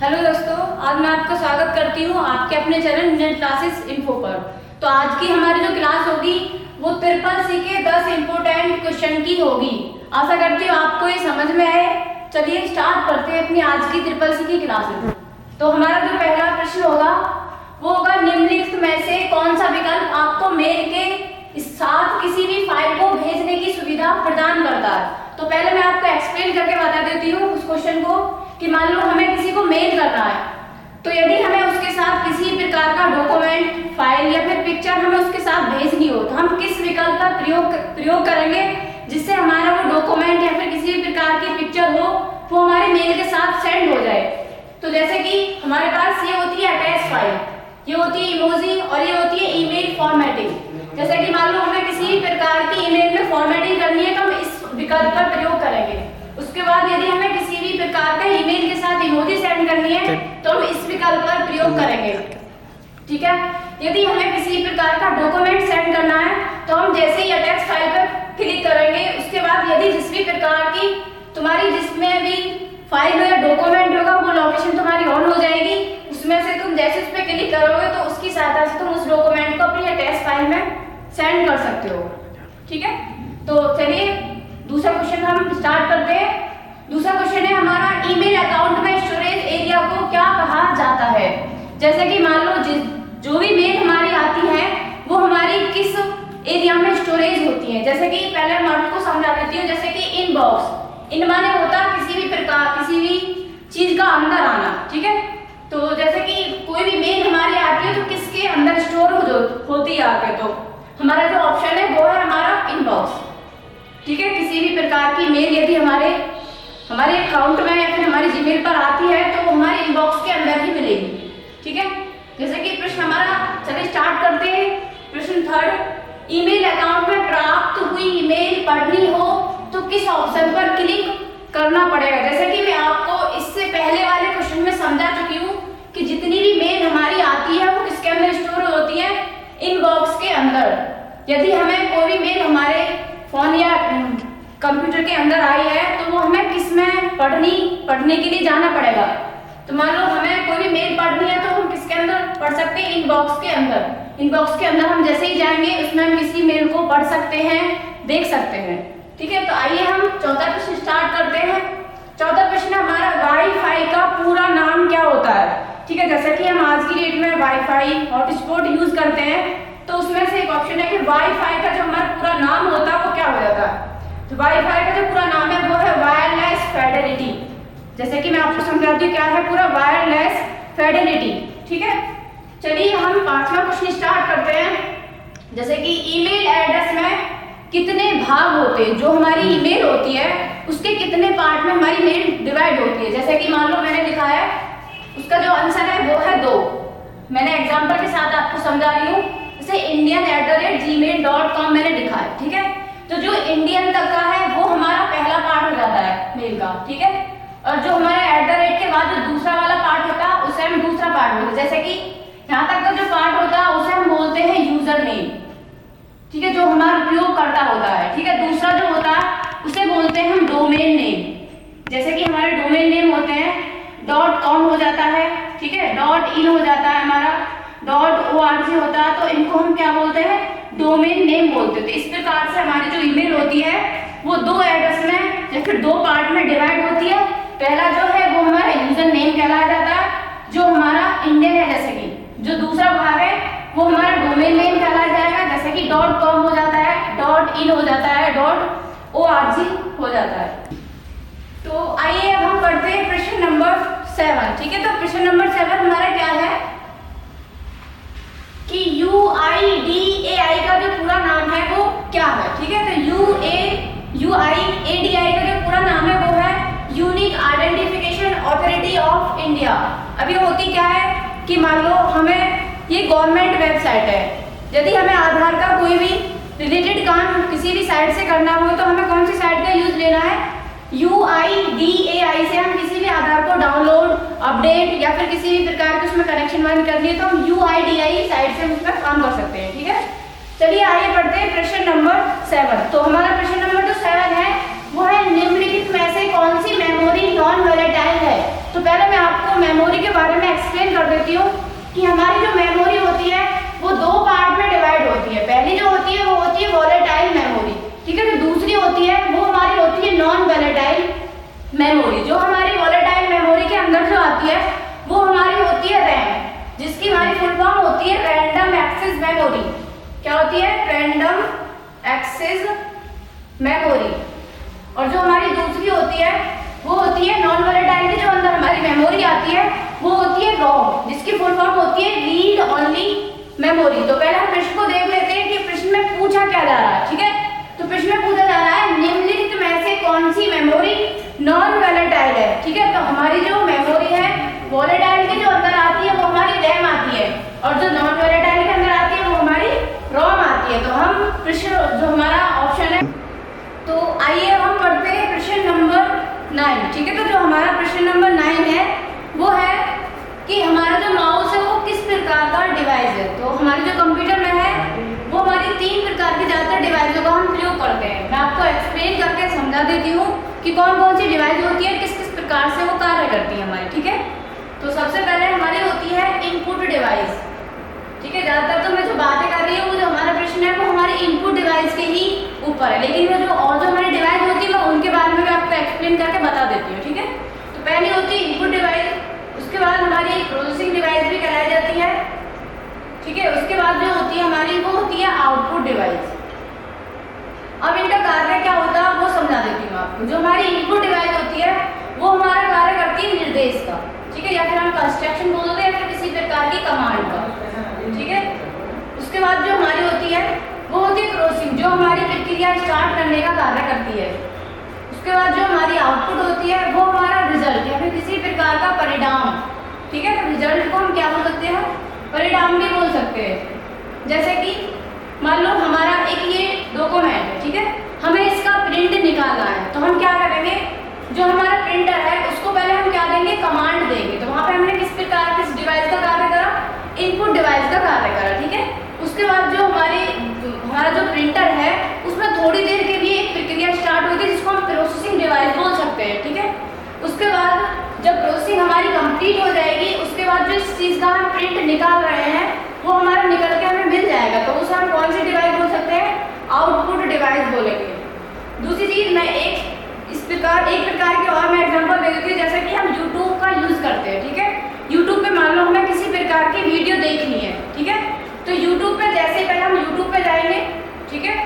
Hello दोस्तों, आज मैं आपका स्वागत करती हूँ आपके अपने चैनल नेट क्लासेस इन्फो पर। तो आज की हमारी जो क्लास होगी वो ट्रिपल सी के 10 इम्पोर्टेंट क्वेश्चन की होगी। आशा करती हूँ आपको ये समझ में आए। चलिए स्टार्ट करते हैं अपनी आज की ट्रिपल सी की क्लासेस। तो हमारा जो पहला प्रश्न होगा वो होगा, निम्नलिखित में से कौन सा विकल्प आपको मेल के साथ किसी भी फाइल को भेजने की सुविधा प्रदान करता है। तो पहले मैं आपको एक्सप्लेन करके बता देती हूँ उस क्वेश्चन को कि मान लो हमें किसी को मेल करना है, तो यदि हमें उसके साथ किसी प्रकार का डॉक्यूमेंट, फाइल या फिर पिक्चर हमें उसके साथ भेजनी हो तो हम किस विकल्प का प्रयोग करेंगे जिससे हमारा वो डॉक्यूमेंट या फिर किसी भी प्रकार की पिक्चर हो वो हमारे मेल के साथ सेंड हो जाए। तो जैसे कि हमारे पास ये होती है अटैच फाइल, ये होती है इमोजी और ये होती है ईमेल फॉर्मेटिंग। जैसे कि मान लो हमें किसी भी प्रकार की ईमेल में फॉर्मेटिंग करनी है तो हम इस विकल्प का प्रयोग करेंगे। उसके बाद यदि हमें किसी भी प्रकार का ईमेल के साथ इमोजी सेंड करनी है तो हम इस विकल्प का प्रयोग करेंगे। ठीक है। यदि हमें किसी प्रकार का डॉक्यूमेंट सेंड करना है तो हम जैसे ही अटैच फाइल पर क्लिक करेंगे, उसके बाद यदि जिस भी प्रकार की तुम्हारी जिसमें भी फाइल या डॉक्यूमेंट होगा वो लोकेशन तुम्हारी ऑन हो जाएगी। उसमें से तुम जैसे उस पर क्लिक करोगे तो उसकी सहायता से तुम उस डॉक्यूमेंट को अपनी अटैच फाइल में सेंड कर सकते हो। ठीक है। तो चलिए दूसरा क्वेश्चन हम स्टार्ट करते हैं। दूसरा क्वेश्चन है हमारा, ईमेल अकाउंट में स्टोरेज एरिया को क्या कहा जाता है। जैसे कि मान लो जो भी मेल हमारी आती है वो हमारी किस एरिया में स्टोरेज होती है। जैसे कि पहले मैं आपको समझा देती हूँ। जैसे कि इनबॉक्स, इन माने होता किसी भी प्रकार किसी भी चीज का अंदर आना। ठीक है। तो जैसे कि कोई भी मेल हमारी आती है तो किसके अंदर स्टोर होती है आके, तो हमारा जो ऑप्शन है वो है हमारा इनबॉक्स। ठीक है। किसी भी प्रकार की मेल यदि हमारे अकाउंट में या फिर हमारी जीमेल पर आती है तो वो हमारे इनबॉक्स के अंदर ही मिलेगी। ठीक है। जैसे कि प्रश्न हमारा, चलिए स्टार्ट करते हैं। प्रश्न थर्ड, ईमेल अकाउंट में प्राप्त हुई ईमेल पढ़नी हो तो किस ऑप्शन पर क्लिक करना पड़ेगा। जैसे कि मैं आपको इससे पहले वाले क्वेश्चन में समझा चुकी हूँ कि जितनी भी मेल हमारी आती है वो किसके अंदर स्टोर होती है, इनबॉक्स के अंदर। यदि हमें कोई भी मेल हमारे फोन या कंप्यूटर के अंदर आई है तो वो हमें किस में पढ़ने के लिए जाना पड़ेगा। तो मान लो हमें कोई भी मेल पढ़नी है तो हम किसके अंदर पढ़ सकते हैं, इनबॉक्स के अंदर। इनबॉक्स के अंदर हम जैसे ही जाएंगे उसमें हम किसी मेल को पढ़ सकते हैं, देख सकते हैं। ठीक है। तो आइए हम चौथा प्रश्न स्टार्ट करते हैं। चौथा प्रश्न हमारा, वाईफाई का पूरा नाम क्या होता है। ठीक है। जैसे कि हम आज की डेट में वाईफाई हॉटस्पॉट यूज करते हैं तो उसमें से एक ऑप्शन है कि वाईफाई का जो हमारा पूरा नाम होता है वो क्या हो जाता है। तो वाईफाई का जो पूरा नाम है वो है वायरलेस फिडेलिटी। जैसे कि मैं आपको समझाती हूँ क्या है पूरा वायरलेस फिडेलिटी। ठीक है। चलिए हम पांचवा क्वेश्चन स्टार्ट करते हैं। जैसे कि ईमेल एड्रेस में कितने भाग होते हैं। जो हमारी ईमेल होती है उसके कितने पार्ट में हमारी मेल डिवाइड होती है। जैसे कि मान लो मैंने लिखा है, उसका जो आंसर है वो है 2। मैंने एग्जाम्पल के साथ आपको समझा रही हूँ। जैसे indian@gmail.com मैंने लिखा है। ठीक है। तो जो इंडियन तक का है वो हमारा पहला पार्ट हो जाता है मेल का। ठीक है। और जो हमारे @ के बाद जो दूसरा वाला पार्ट होता है उसे हम दूसरा पार्ट बोलते हैं। जैसे कि यहाँ तक का जो पार्ट होता है उसे हम बोलते हैं यूजर नेम। ठीक है। जो हमारा उपयोग करता होता है। ठीक है। दूसरा जो होता है उसे बोलते हैं हम डोमेन नेम। जैसे कि हमारे डोमेन नेम होते हैं .com हो जाता है। ठीक है। .in हो जाता है, हमारा .org होता है। तो इनको हम क्या बोलते हैं, डोमेन नेम बोलते हैं। तो इस प्रकार से हमारी जो ईमेल होती है वो 2 एड्रेस में या फिर 2 पार्ट में डिवाइड होती है। पहला जो है वो हमारा यूजर नेम कहलाया जाता है जो हमारा इंडियन है। जैसे कि जो दूसरा भाग है वो हमारा डोमेन नेम कहलाया जाएगा। जैसे कि .com हो जाता है, .in हो जाता है, .org हो जाता है। तो आइए अब हम पढ़ते हैं प्रश्न नंबर 7। ठीक है। तो प्रश्न नंबर 7 हमारा क्या है कि UIDAI का जो पूरा नाम है वो क्या है। ठीक है। तो UIDAI का जो पूरा नाम है वो है unique identification authority of India. अभी होती क्या है कि मान लो हमें ये गवर्नमेंट वेबसाइट है, यदि हमें आधार का कोई भी रिलेटेड काम किसी भी साइट से करना हो तो हमें कौन सी साइट का यूज लेना है, UIDAI से हम किसी भी आधार को डाउनलोड, अपडेट या फिर किसी भी प्रकार के उसमें कनेक्शन वाइन कर लिए तो हम UIDAI साइट से उस पर काम कर सकते हैं। ठीक है। चलिए आगे बढ़ते हैं प्रश्न नंबर 7। तो हमारा प्रश्न नंबर जो 7 है वो है, निम्नलिखित में से कौन सी मेमोरी नॉन वोलेटाइल है। तो पहले मैं आपको मेमोरी के बारे में एक्सप्लेन कर देती हूँ कि हमारी जो मेमोरी होती है वो दो पार्ट में डिवाइड होती है। पहली जो होती है वो होती है वोलेटाइल मेमोरी, ठीक है। तो दूसरी होती है वो हमारी होती है नॉन वोलेटाइल मेमोरी। जो हमारी वोलेटाइल मेमोरी के अंदर जो आती है वो हमारी होती है रैम, जिसकी हमारी फुल फॉर्म होती है रैंडम एक्सेस मेमोरी। क्या होती है? Random access memory. और जो हमारी दूसरी होती है वो होती है नॉन वोलेटाइल की, जो अंदर हमारी मेमोरी आती है वो होती है रोम, जिसकी फुल फॉर्म होती है रीड ओनली मेमोरी। तो पहले हम प्रश्न को देख लेते हैं कि प्रश्न में पूछा क्या जा रहा है, ठीक है। तो प्रश्न में पूछा जा रहा है निम्नलिखित में से कौन सी मेमोरी नॉन वोलेटाइल है, ठीक है। तो हमारी जो मेमोरी है वोलेटाइल की जो अंदर आती है वो हमारी रैम आती है, और जो नॉन वोलेटाइल के अंदर आती है वो हमारी रोम आती है। तो हम प्रश्न जो हमारा ऑप्शन है, तो आइए हम पढ़ते हैं प्रश्न नंबर 9, ठीक है। तो जो हमारा प्रश्न नंबर 9 है वो है कि हमारा जो माउस है वो किस प्रकार का डिवाइस है। तो हमारे जो कंप्यूटर में है वो हमारी 3 प्रकार की ज़्यादातर डिवाइसों का हम प्रयोग करते हैं। मैं आपको एक्सप्लेन करके समझा देती हूँ कि कौन कौन सी डिवाइस होती है, किस किस प्रकार से वो कार्य करती है हमारी, ठीक है। तो सबसे पहले हमारी होती है इनपुट डिवाइस, ठीक है। ज़्यादातर तो मैं जो बातें कर रही हूँ वो जो हमारा प्रश्न है वो हमारी इनपुट डिवाइस के ही ऊपर है, लेकिन वो जो और जो हमारी डिवाइस होती है मैं उनके बारे में भी आपको एक्सप्लेन करके बता देती हूँ, ठीक है। तो पहली होती है इनपुट डिवाइस, उसके बाद हमारी प्रोसेसिंग डिवाइस भी कहलाई जाती है, ठीक है। उसके बाद जो होती है हमारी वो होती है आउटपुट डिवाइस। अब इनका कार्य क्या होता है वो समझा देती हूँ आपको। जो हमारी इनपुट डिवाइस होती है वो हमारा कार्य करती है निर्देश का, ठीक है, या फिर हम कंस्ट्रक्शन बोलते हैं या फिर किसी प्रकार की कमांड का, ठीक है। उसके बाद जो हमारी होती है वो होती है प्रोसेसिंग, जो हमारी प्रक्रिया स्टार्ट करने का कार्य करती है। उसके बाद जो हमारी आउटपुट होती है वो हमारा रिजल्ट या फिर किसी प्रकार का परिणाम, ठीक है। तो रिजल्ट को हम क्या बोल सकते हैं? परिणाम भी बोल सकते हैं। जैसे कि मान लो हमारा एक ये डॉक्यूमेंट है, ठीक है, हमें इसका प्रिंट निकालना है, तो हम क्या करेंगे? जो हमारा प्रिंटर है उसको पहले हम क्या देंगे? कमांड देंगे। तो वहाँ पे हमने किस प्रकार किस डिवाइस का कार्य करा? इनपुट डिवाइस का कार्य करा, ठीक है। उसके बाद जो हमारा जो प्रिंटर है उसमें थोड़ी देर के लिए एक प्रक्रिया स्टार्ट होती है जिसको हम प्रोसेसिंग डिवाइस बोल सकते हैं, ठीक है। उसके बाद जब प्रोसेसिंग हमारी कंप्लीट हो जाएगी उसके बाद जो इस चीज़ का हम प्रिंट निकाल रहे हैं वो हमारा निकल के हमें मिल जाएगा, तो उसे हम कौन सी डिवाइस बोल सकते हैं? आउटपुट डिवाइस बोलेंगे। दूसरी चीज़ मैं एक प्रकार के और मैं एग्जांपल दे देती हूँ। जैसे कि हम YouTube का यूज़ करते हैं, ठीक है। YouTube पे मान लो हमें किसी प्रकार की वीडियो देखनी है, ठीक है। तो YouTube पे जैसे पहले हम YouTube पे जाएंगे, ठीक है।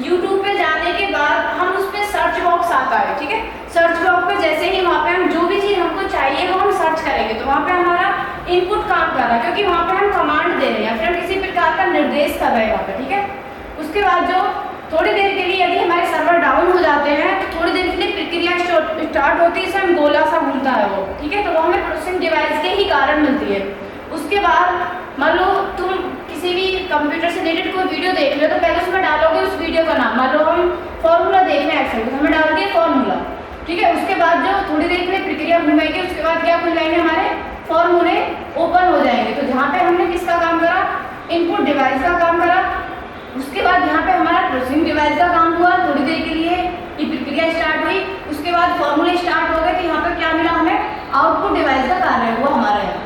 YouTube पे जाने के बाद हम उस पर सर्च बॉक्स आता है, ठीक है। सर्च बॉक्स पे जैसे ही वहाँ पे हम जो भी चीज़ हमको चाहिए वो हम सर्च करेंगे, तो वहाँ पे हमारा इनपुट काम कर रहा है, क्योंकि वहाँ पे हम कमांड दे रहे हैं या फिर हम किसी प्रकार का निर्देश कर रहे हैं वहाँ पे, ठीक है। उसके बाद जो थोड़ी देर के लिए यदि हमारे सर्वर डाउन हो जाते हैं तो थोड़ी देर के लिए प्रक्रिया स्टार्ट होती है, इसे हम गोला सा घूमता है वो, ठीक है। तो वो हमें प्रोसेसिंग डिवाइस के ही कारण मिलती है। उसके बाद मान लो तुम किसी भी कंप्यूटर से रिलेटेड कोई वीडियो देख रहे हो तो पहले उसमें डालोगे उस वीडियो का नाम। मान लो हम फॉर्मूला देख रहे हैं एक्सेल तो हमें डाल दिए फॉर्मूला, ठीक है। उसके बाद जो थोड़ी देर के लिए प्रक्रिया घूमेगी उसके बाद क्या खुल जाएंगे? हमारे फॉर्मूले ओपन हो जाएंगे। तो जहाँ पे हमने किसका काम करा? इनपुट डिवाइस का काम करा। उसके बाद यहाँ पे हमारा प्रोसेसिंग डिवाइस का काम हुआ, थोड़ी देर के लिए ये प्रक्रिया स्टार्ट हुई, उसके बाद फॉर्मूले स्टार्ट हो गए, तो यहाँ पे क्या मिला हमें? आउटपुट डिवाइस का कार्य हुआ हमारा यहाँ,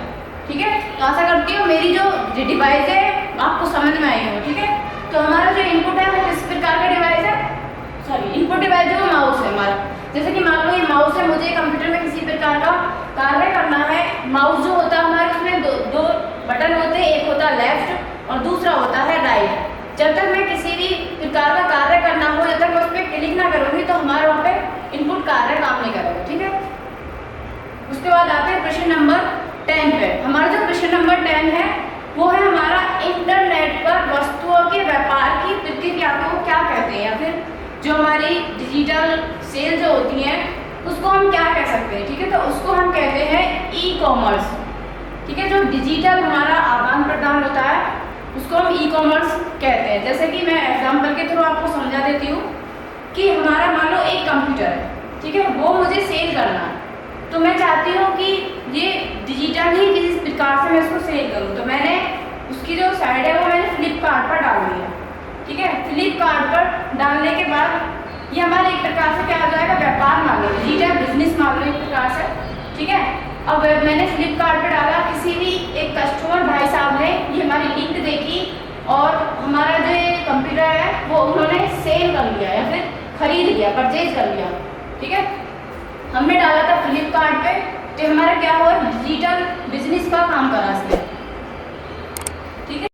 ठीक है। तो आशा करती हूँ मेरी जो डिवाइस है आपको समझ में आई हो, ठीक है। तो हमारा जो इनपुट है वो किस प्रकार का डिवाइस है? सॉरी, इनपुट डिवाइस जो माउस है हमारा। जैसे कि मान लो ये माउस है, मुझे कंप्यूटर में किसी प्रकार का कार्य करना है। माउस जो होता है हमारे उसमें दो बटन होते हैं, एक होता है लेफ्ट और दूसरा होता है राइट। जब तक मैं किसी भी प्रकार का कार्य करना हो, जब तक मैं उस पर क्लिक ना करूँगी तो हमारे वहाँ पे इनपुट कार्य काम नहीं करेगा, ठीक है। उसके बाद आते हैं प्रश्न नंबर 10 पे। हमारा जो प्रश्न नंबर 10 है वो है हमारा इंटरनेट पर वस्तुओं के व्यापार की प्रक्रिया को क्या कहते हैं, या फिर जो हमारी डिजिटल सेल जो होती हैं उसको हम क्या कह सकते हैं, ठीक है। तो उसको हम कहते हैं ई कॉमर्स, ठीक है। जो डिजिटल हमारा आदान प्रदान होता है उसको हम ई कॉमर्स कहते हैं। जैसे कि मैं एग्जाम्पल के थ्रू आपको समझा देती हूँ कि हमारा मान लो एक कंप्यूटर है, ठीक है, वो मुझे सेल करना है, तो मैं चाहती हूँ कि ये डिजिटल ही किस प्रकार से मैं इसको सेल करूँ। तो मैंने उसकी जो साइड है वो मैंने फ्लिपकार्ट पर डाल दिया, ठीक है। फ्लिपकार्ट पर डालने के बाद ये हमारे एक प्रकार से क्या हो जाएगा? व्यापार मान लो, डिजिटल बिजनेस मान लो एक प्रकार से, ठीक है। अब मैंने फ्लिपकार्ट पे डाला, किसी भी एक कस्टमर भाई साहब ने ये हमारी लिंक देखी और हमारा जो ये कंप्यूटर है वो उन्होंने सेल कर लिया या फिर खरीद लिया, परचेज कर लिया। ठीक है, हमने डाला था फ्लिपकार्ट पे, तो हमारा क्या हुआ, डिजिटल बिजनेस का काम करा इसने। ठीक है,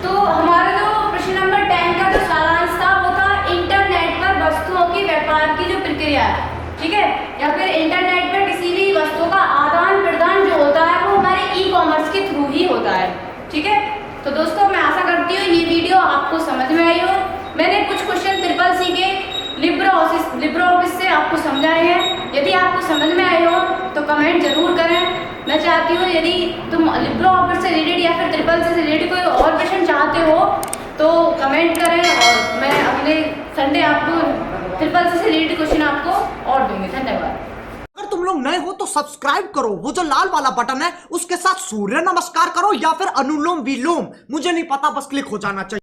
तो हमारा जो प्रश्न नंबर 10 का जो सारांश था वो था इंटरनेट पर वस्तुओं की व्यापार की जो प्रक्रिया है, ठीक है, या फिर इंटरनेट पर किसी भी वस्तु का आदान प्रदान जो होता है वो हमारे ई-कॉमर्स के थ्रू ही होता है। ठीक है, तो दोस्तों मैं आशा करती हूँ ये वीडियो आपको समझ में आई हो। मैंने कुछ क्वेश्चन ट्रिपल सी के लिब्रो ऑफिस से आपको समझाए हैं। यदि आपको समझ में आए हो तो कमेंट जरूर करें। मैं चाहती हूँ यदि तुम लिब्रो ऑफिस से रिलेटेड या फिर ट्रिपल सी से रिलेटेड कोई और क्वेश्चन चाहते हो तो कमेंट करें और मैं अगले संडे आपको ट्रिपल सी से रिलेटेड क्वेश्चन आपको और दूंगी। धन्यवाद। अगर तुम लोग नए हो तो सब्सक्राइब करो, वो जो लाल वाला बटन है उसके साथ सूर्य नमस्कार करो या फिर अनुलोम विलोम, मुझे नहीं पता, बस क्लिक हो जाना चाहिए।